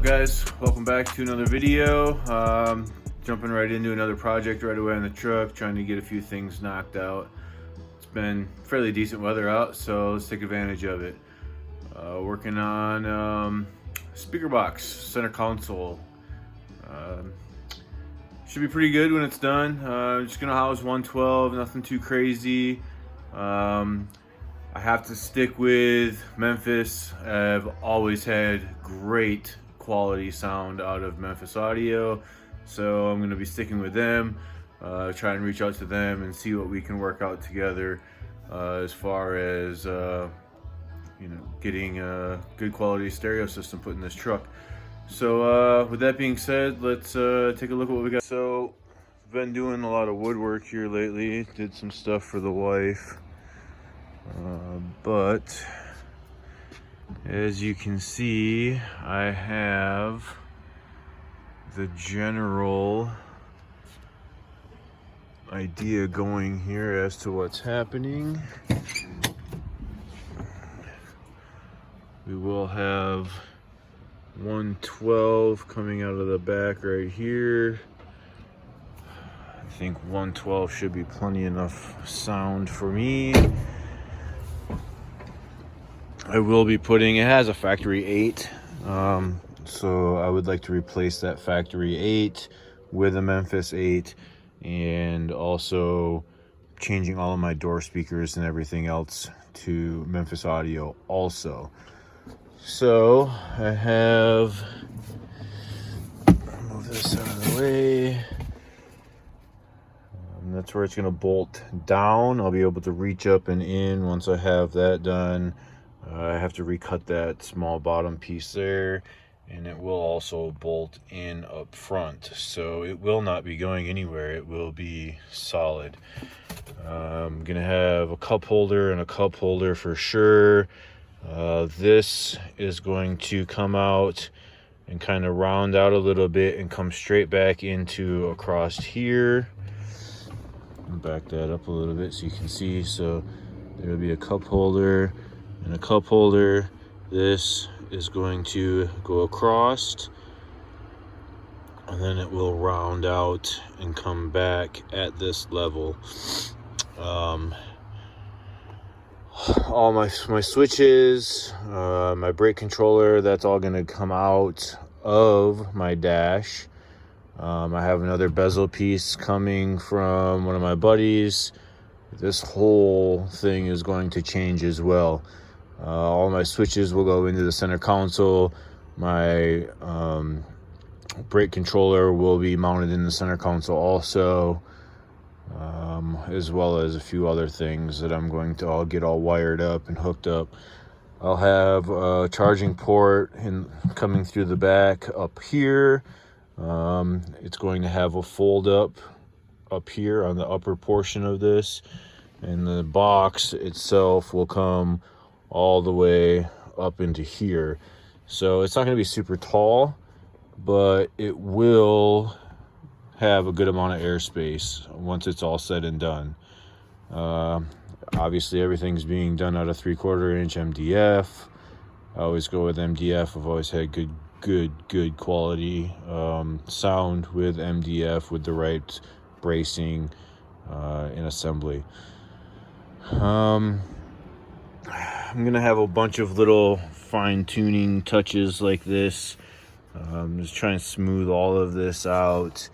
guys, welcome back to another video. Jumping right into another project right away on the truck, trying to get a few things knocked out. It's been fairly decent weather out, so let's take advantage of it. Working on speaker box, center console. Should be pretty good when it's done. Just gonna house 112, nothing too crazy. I have to stick with Memphis. I've always had great quality sound out of Memphis Audio, so I'm going to be sticking with them. Try and reach out to them and see what we can work out together as far as getting a good quality stereo system put in this truck. So with that being said, let's take a look at what we got. So I've been doing a lot of woodwork here lately. Did some stuff for the wife. But as you can see, I have the general idea going here as to what's happening. We will have 112 coming out of the back right here. I think 112 should be plenty enough sound for me. I will be putting, it has a factory 8, so I would like to replace that factory 8 with a Memphis 8, and also changing all of my door speakers and everything else to Memphis Audio also. So I have, move this out of the way. That's where it's going to bolt down. I'll be able to reach up and in once I have that done. I have to recut that small bottom piece there, and it will also bolt in up front, so it will not be going anywhere. It will be solid. I'm gonna have a cup holder and a cup holder for sure. This is going to come out and kind of round out a little bit and come straight back into across here. Back that up a little bit so you can see. So there will be a cup holder and a cup holder. This is going to go across, and then it will round out and come back at this level. All my switches, my brake controller, that's all going to come out of my dash. I have another bezel piece coming from one of my buddies. This whole thing is going to change as well. All my switches will go into the center console. My brake controller will be mounted in the center console also, as well as a few other things that I'm going to all get all wired up and hooked up. I'll have a charging port coming through the back up here. It's going to have a fold up here on the upper portion of this, and the box itself will come all the way up into here. So it's not going to be super tall, but it will have a good amount of airspace once it's all said and done. Obviously everything's being done out of 3/4 inch MDF. I always go with MDF. I've always had good quality sound with MDF with the right bracing and assembly. I'm gonna have a bunch of little fine-tuning touches like this. I'm just trying to smooth all of this out.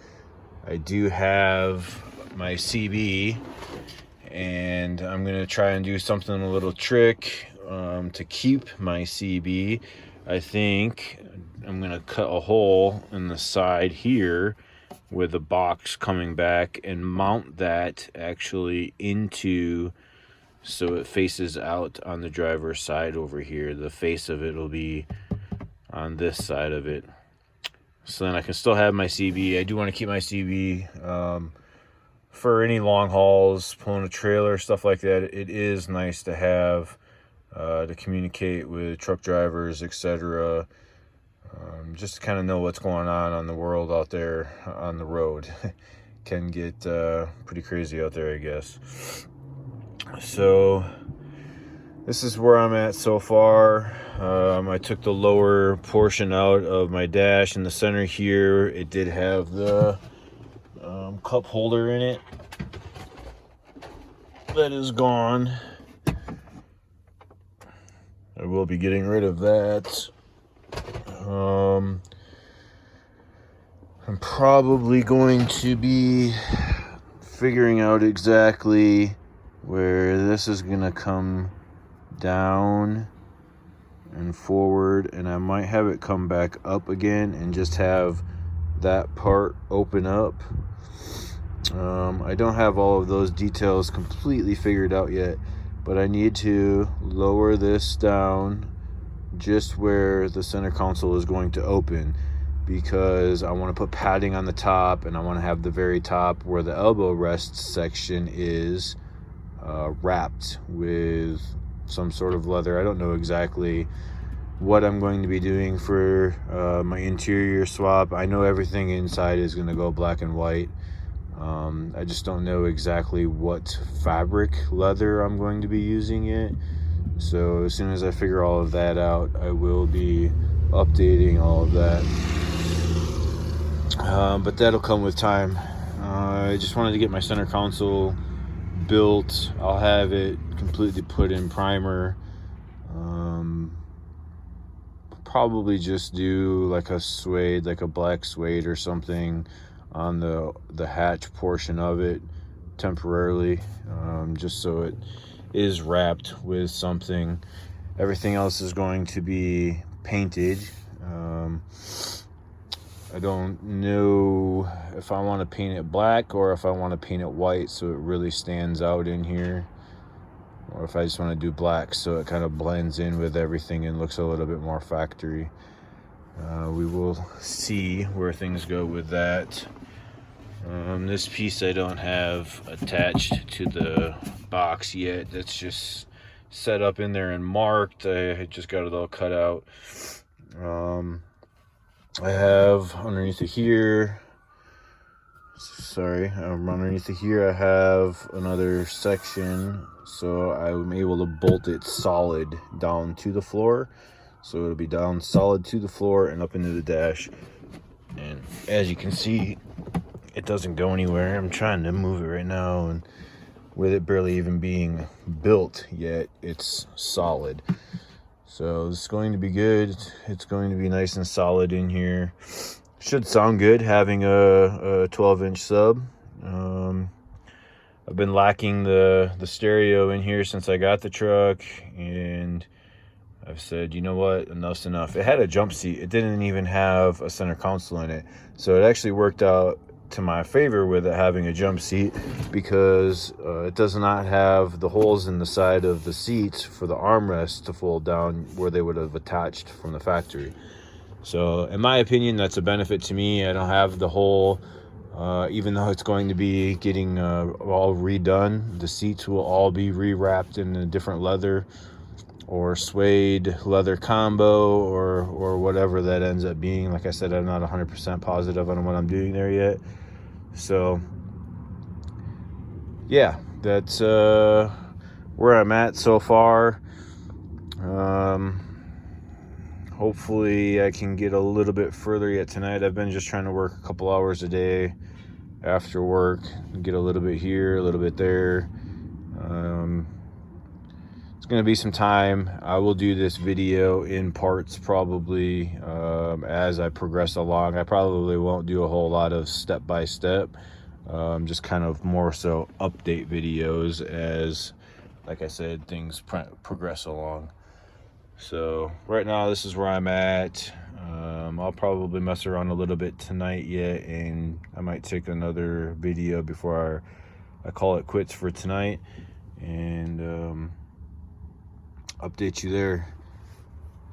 I do have my CB, and I'm gonna try and do something, a little trick to keep my CB. I think I'm gonna cut a hole in the side here with a box coming back and mount that actually into, so it faces out on the driver's side over here. The face of it will be on this side of it. So then I can still have my CB. I do want to keep my CB for any long hauls, pulling a trailer, stuff like that. It is nice to have to communicate with truck drivers, etc. Just to kind of know what's going on the world out there on the road. Can get pretty crazy out there, I guess. So this is where I'm at so far. I took the lower portion out of my dash in the center here. It did have the cup holder in it. That is gone. I will be getting rid of that. I'm probably going to be figuring out exactly where this is gonna come down and forward, and I might have it come back up again and just have that part open up. I don't have all of those details completely figured out yet, but I need to lower this down just where the center console is going to open, because I want to put padding on the top, and I want to have the very top where the elbow rest section is wrapped with some sort of leather. I don't know exactly what I'm going to be doing for my interior swap. I know everything inside is going to go black and white. I just don't know exactly what fabric leather I'm going to be using yet. So as soon as I figure all of that out, I will be updating all of that. But that'll come with time. I just wanted to get my center console built. I'll have it completely put in primer. Probably just do like a suede, like a black suede or something on the hatch portion of it temporarily, just so it is wrapped with something. Everything else is going to be painted. I don't know if I want to paint it black or if I want to paint it white so it really stands out in here, or if I just want to do black so it kind of blends in with everything and looks a little bit more factory. We will see where things go with that. This piece I don't have attached to the box yet. That's just set up in there and marked. I just got it all cut out. I have underneath it here, underneath it here I have another section, so I'm able to bolt it solid down to the floor. So it'll be down solid to the floor and up into the dash. And as you can see, it doesn't go anywhere. I'm trying to move it right now, and with it barely even being built yet, it's solid. So it's going to be good. It's going to be nice and solid in here. Should sound good having a 12-inch sub. I've been lacking the stereo in here since I got the truck, and I've said, you know what, enough's enough. It had a jump seat. It didn't even have a center console in it. So it actually worked out to my favor with it having a jump seat, because it does not have the holes in the side of the seats for the armrests to fold down where they would have attached from the factory. So in my opinion, that's a benefit to me. I don't have the whole, even though it's going to be getting all redone, the seats will all be rewrapped in a different leather or suede leather combo or whatever that ends up being. Like I said, I'm not 100% positive on what I'm doing there yet. So yeah, that's where I'm at so far. Hopefully I can get a little bit further yet tonight. I've been just trying to work a couple hours a day after work, get a little bit here, a little bit there. It's going to be some time. I will do this video in parts probably as I progress along. I probably won't do a whole lot of step-by-step, just kind of more so update videos as, like I said, things progress along. So right now this is where I'm at. I'll probably mess around a little bit tonight yet, and I might take another video before I call it quits for tonight, and update you there.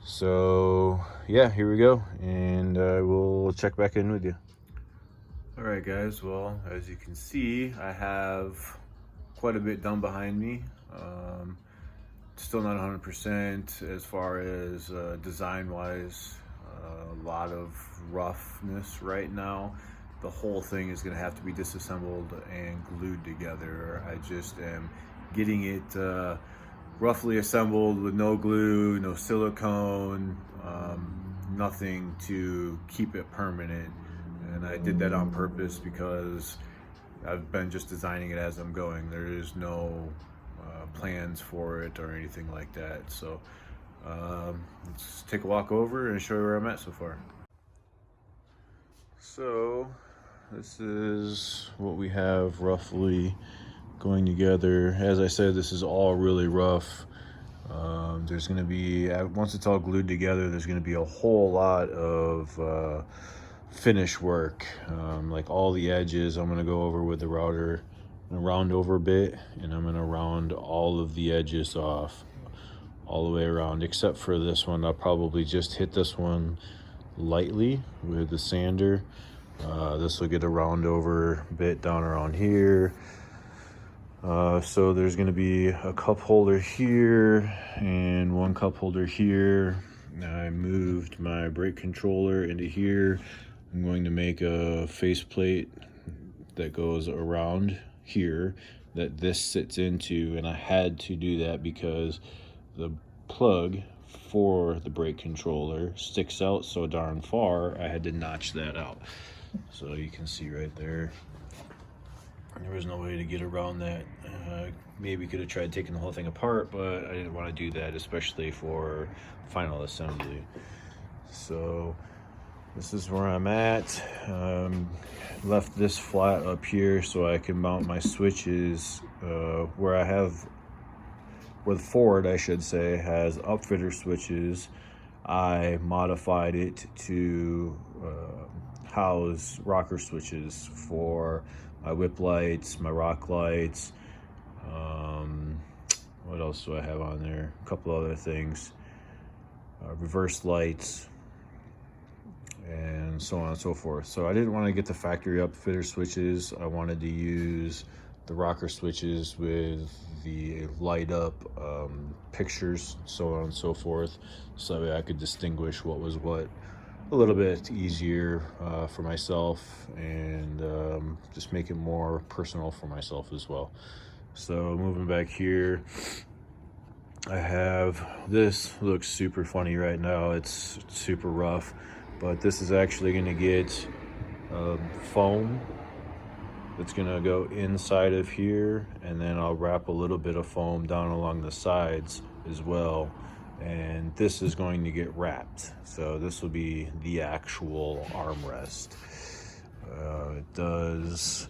So yeah, here we go, and we'll check back in with you. All right guys, well, as you can see, I have quite a bit done behind me. Still not 100% as far as design wise. A lot of roughness right now. The whole thing is going to have to be disassembled and glued together. I just am getting it roughly assembled with no glue, no silicone, nothing to keep it permanent. And I did that on purpose because I've been just designing it as I'm going. There is no plans for it or anything like that. So let's take a walk over and show you where I'm at so far. So this is what we have roughly going together. As I said, this is all really rough. There's going to be, once it's all glued together, there's going to be a whole lot of finish work. Like all the edges, I'm going to go over with the router. I'm going to round over a bit, and I'm going to round all of the edges off all the way around, except for this one. I'll probably just hit this one lightly with the sander. This will get a round over bit down around here. So there's going to be a cup holder here and one cup holder here. I moved my brake controller into here. I'm going to make a faceplate that goes around here that this sits into, and I had to do that because the plug for the brake controller sticks out so darn far. I had to notch that out. So you can see right there, there was no way to get around that. Maybe could have tried taking the whole thing apart, but I didn't want to do that, especially for final assembly. So this is where I'm at. Left this flat up here so I can mount my switches where the Ford, I should say, has upfitter switches. I modified it to house rocker switches for my whip lights, my rock lights. What else do I have on there? A couple other things. Reverse lights, and so on and so forth. So I didn't want to get the factory upfitter switches. I wanted to use the rocker switches with the light up pictures, so on and so forth, so that way I could distinguish what was what a little bit easier for myself, and just make it more personal for myself as well. So moving back here, I have this. Looks super funny right now. It's super rough, but this is actually going to get foam that's going to go inside of here, and then I'll wrap a little bit of foam down along the sides as well, and this is going to get wrapped. So this will be the actual armrest. It does,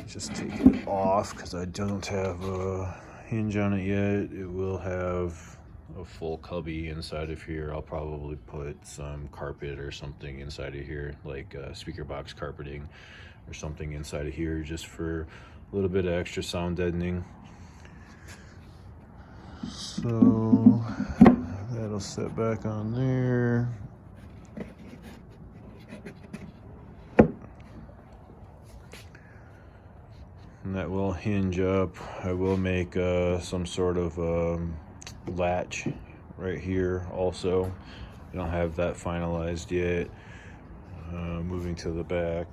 just take it off because I don't have a hinge on it yet. It will have a full cubby inside of here. I'll probably put some carpet or something inside of here, like speaker box carpeting or something inside of here, just for a little bit of extra sound deadening. So that'll set back on there. And that will hinge up. I will make some sort of latch right here also. I don't have that finalized yet. Moving to the back,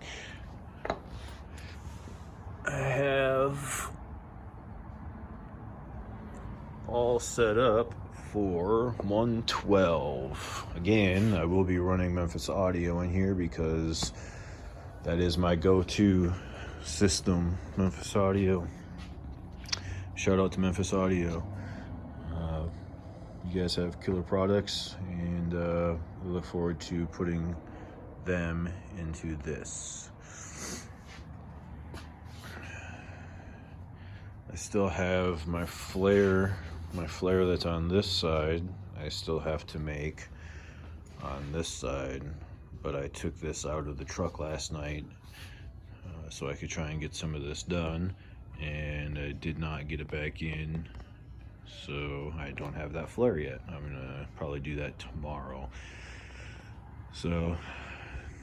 I have all set up for 112. Again, I will be running Memphis Audio in here because that is my go-to system, Memphis Audio. Shout out to Memphis Audio. You guys have killer products, and we look forward to putting them into this. I still have my flare that's on this side. I still have to make on this side, but I took this out of the truck last night so I could try and get some of this done, and I did not get it back in, so I don't have that flare yet. I'm gonna probably do that tomorrow. So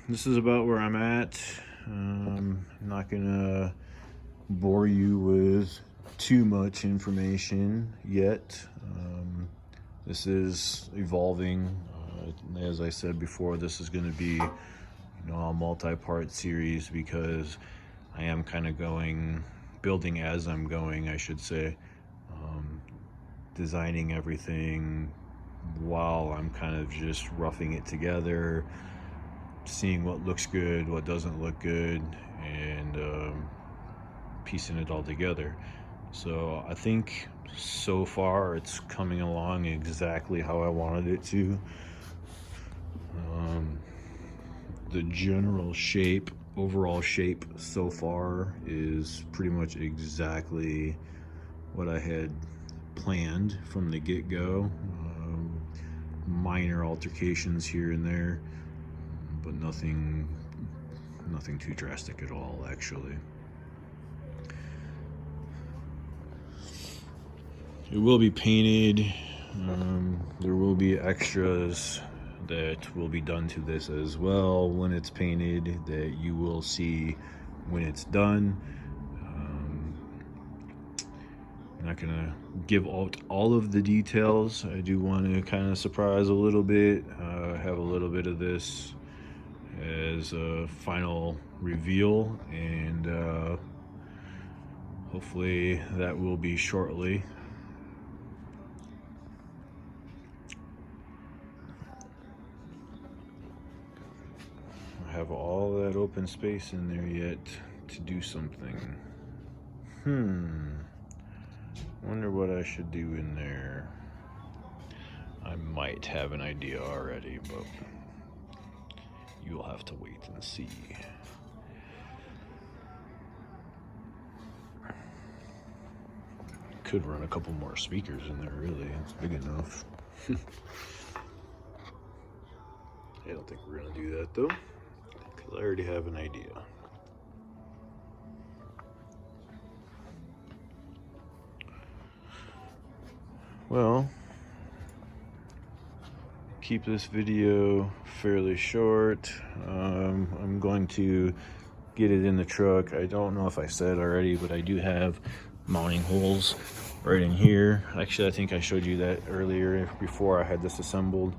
this is about where I'm at. I'm not gonna bore you with too much information yet. This is evolving. As I said before, this is going to be, a multi-part series because I am kind of building as I'm going, I should say. designing everything while I'm kind of just roughing it together, seeing what looks good, what doesn't look good, and piecing it all together. So I think so far it's coming along exactly how I wanted it to. The general shape, overall shape so far is pretty much exactly what I had planned from the get-go. Minor altercations here and there, but nothing too drastic at all, actually. It will be painted. There will be extras that will be done to this as well when it's painted, that you will see when it's done. I'm not gonna give out all of the details. I do want to kind of surprise a little bit, have a little bit of this as a final reveal, and hopefully that will be shortly. I have all that open space in there yet to do something. Wonder what I should do in there. I might have an idea already, but you'll have to wait and see. Could run a couple more speakers in there, really. It's big enough. I don't think we're gonna do that though, because I already have an idea. Well, keep this video fairly short. I'm going to get it in the truck. I don't know if I said already, but I do have mounting holes right in here. Actually, I think I showed you that earlier before I had this assembled,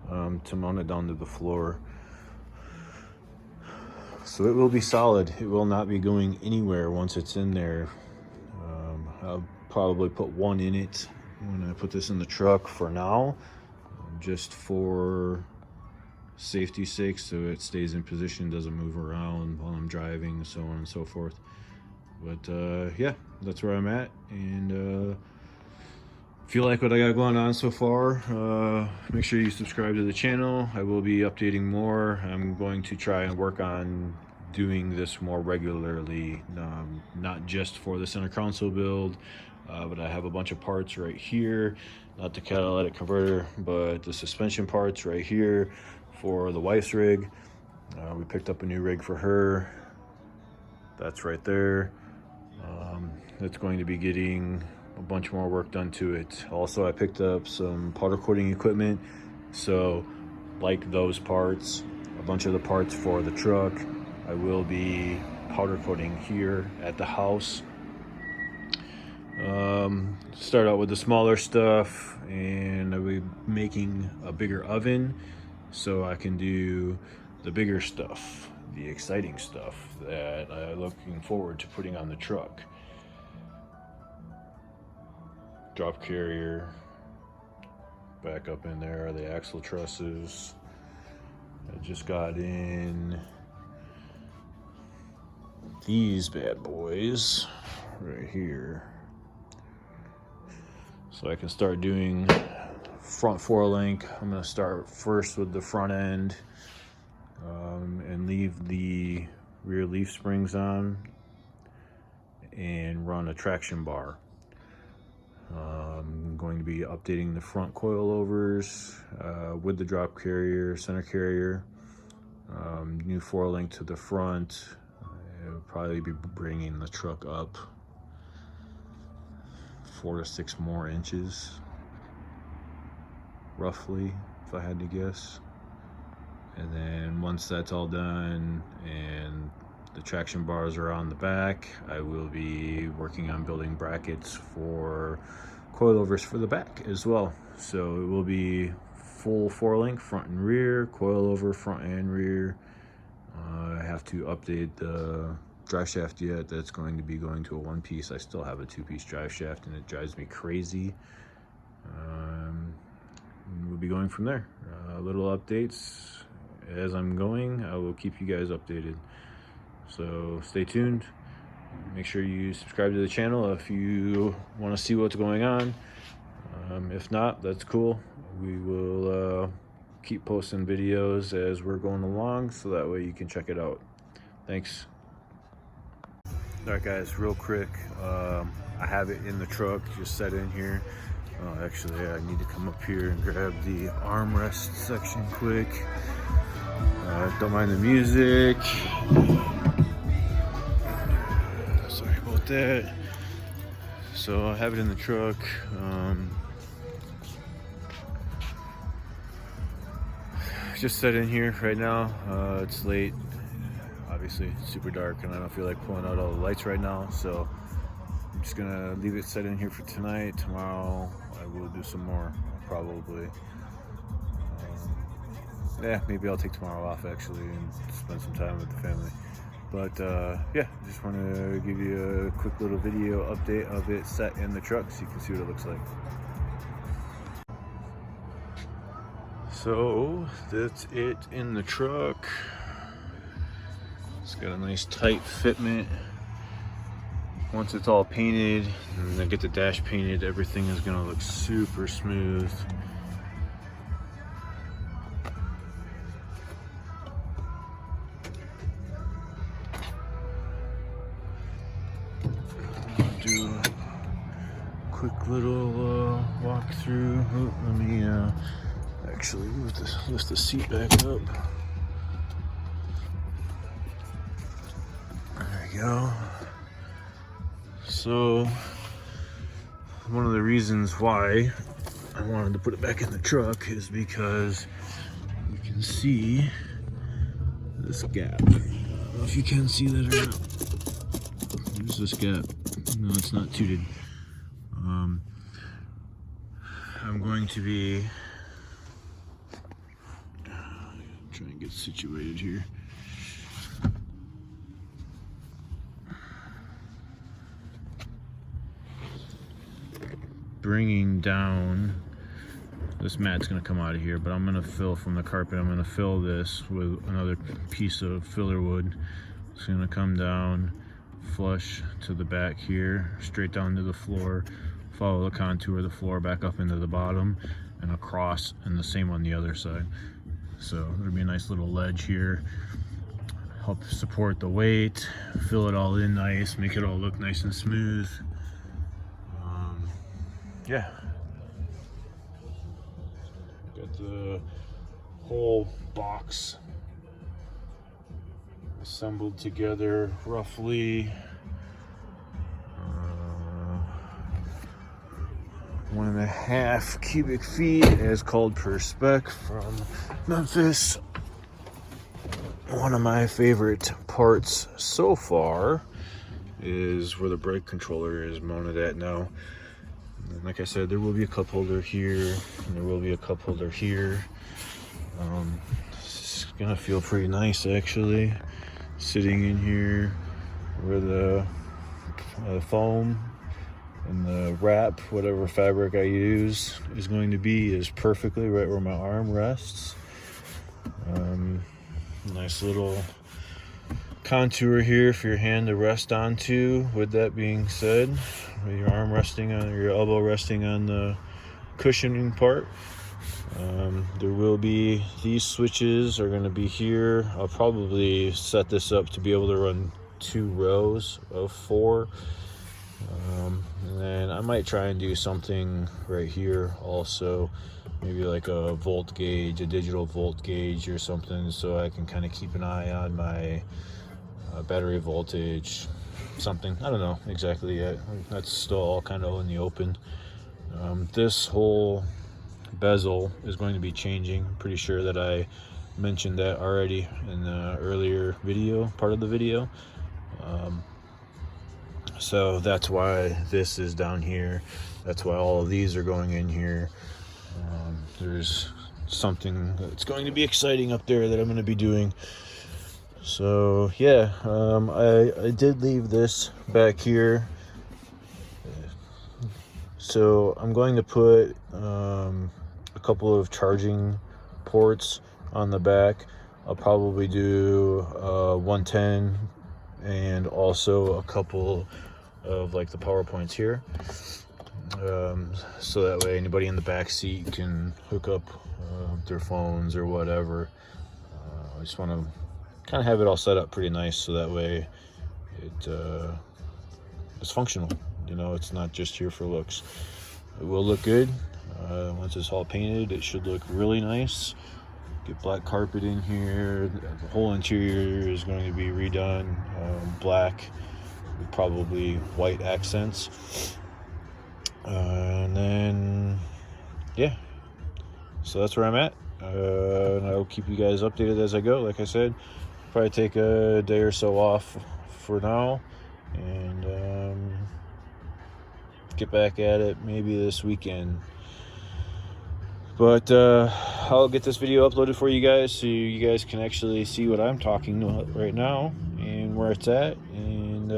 to mount it down to the floor. So it will be solid. It will not be going anywhere once it's in there. I'll probably put one in it when I put this in the truck for now, just for safety's sake, so it stays in position, doesn't move around while I'm driving, so on and so forth. But yeah, that's where I'm at, and if you like what I got going on so far, make sure you subscribe to the channel. I will be updating more. I'm going to try and work on doing this more regularly, not just for the center console build, but I have a bunch of parts right here, not the catalytic converter, but the suspension parts right here for the wife's rig. We picked up a new rig for her. That's right there. It's going to be getting a bunch more work done to it. Also, I picked up some powder coating equipment, so like those parts, a bunch of the parts for the truck, I will be powder coating here at the house. Start out with the smaller stuff, and I'll be making a bigger oven so I can do the bigger stuff, the exciting stuff that I'm looking forward to putting on the truck. Drop carrier, back up in there, the axle trusses. I just got in these bad boys right here, so I can start doing front four-link. I'm going to start first with the front end, and leave the rear leaf springs on and run a traction bar. I'm going to be updating the front coilovers with the drop carrier, center carrier, new four-link to the front. I'll probably be bringing the truck up 4 to 6 more inches, roughly, if I had to guess. And then once that's all done and the traction bars are on the back, I will be working on building brackets for coilovers for the back as well. So it will be full four-link, front and rear, coilover front and rear. I have to update the drive shaft yet. That's going to be going to a one-piece. I still have a two-piece drive shaft, and it drives me crazy. We'll be going from there. Little updates as I'm going. I will keep you guys updated. So stay tuned. Make sure you subscribe to the channel if you want to see what's going on. If not, that's cool. We will keep posting videos as we're going along, so that way you can check it out. Thanks. Alright guys, real quick, I have it in the truck, just set in here. Actually, I need to come up here and grab the armrest section quick. Don't mind the music. Sorry about that. So I have it in the truck. Just set in here right now. It's late. Obviously, it's super dark, and I don't feel like pulling out all the lights right now. So I'm just gonna leave it set in here for tonight. Tomorrow, I will do some more, probably. Yeah, maybe I'll take tomorrow off actually and spend some time with the family. But yeah, just want to give you a quick little video update of it set in the truck so you can see what it looks like. So that's it in the truck. It's got a nice tight fitment. Once it's all painted and I get the dash painted, everything is gonna look super smooth. Do a quick little walk through. Oh, let me actually lift the seat back up. There we go. So one of the reasons why I wanted to put it back in the truck is because you can see this gap. I don't know if you can see that or not. There's this gap. No, it's not tooted. I'm going to be trying to get situated here. Bringing down this mat's going to come out of here, but I'm going to fill from the carpet. I'm going to fill this with another piece of filler wood. It's going to come down flush to the back here, straight down to the floor, follow the contour of the floor back up into the bottom and across, and the same on the other side. So there'll be a nice little ledge here, help support the weight, fill it all in nice, make it all look nice and smooth. Yeah, got the whole box assembled together roughly 1.5 cubic feet as called per spec from Memphis. One of my favorite parts so far is where the brake controller is mounted at now. And like I said, there will be a cup holder here, and there will be a cup holder here. It's gonna feel pretty nice actually, sitting in here where the foam and the wrap, whatever fabric I use is going to be, is perfectly right where my arm rests. Nice little contour here for your hand to rest onto. With that being said, with your arm resting on, your elbow resting on the cushioning part. There will be, these switches are going to be here. I'll probably set this up to be able to run 2 rows of 4. And then I might try and do something right here also, maybe like a volt gauge, a digital volt gauge or something, so I can kind of keep an eye on my battery voltage, something. I don't know exactly yet. That's still all kind of in the open. This whole bezel is going to be changing. I'm pretty sure that I mentioned that already in the earlier video, part of the video. So that's why this is down here. That's why all of these are going in here. There's something that's going to be exciting up there that I'm going to be doing. So yeah, I did leave this back here So I'm going to put a couple of charging ports on the back. I'll probably do 110 and also a couple of like the power points here, so that way anybody in the back seat can hook up their phones or whatever. I just want to kind of have it all set up pretty nice, so that way it's functional. You know, it's not just here for looks. It will look good once it's all painted. It should look really nice. Get black carpet in here. The whole interior is going to be redone black with probably white accents, and then yeah, so that's where I'm at. And I'll keep you guys updated as I go. Like I said, probably take a day or so off for now, and get back at it maybe this weekend. But I'll get this video uploaded for you guys, so you guys can actually see what I'm talking about right now and where it's at, and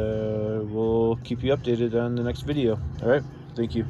we'll keep you updated on the next video. All right, thank you.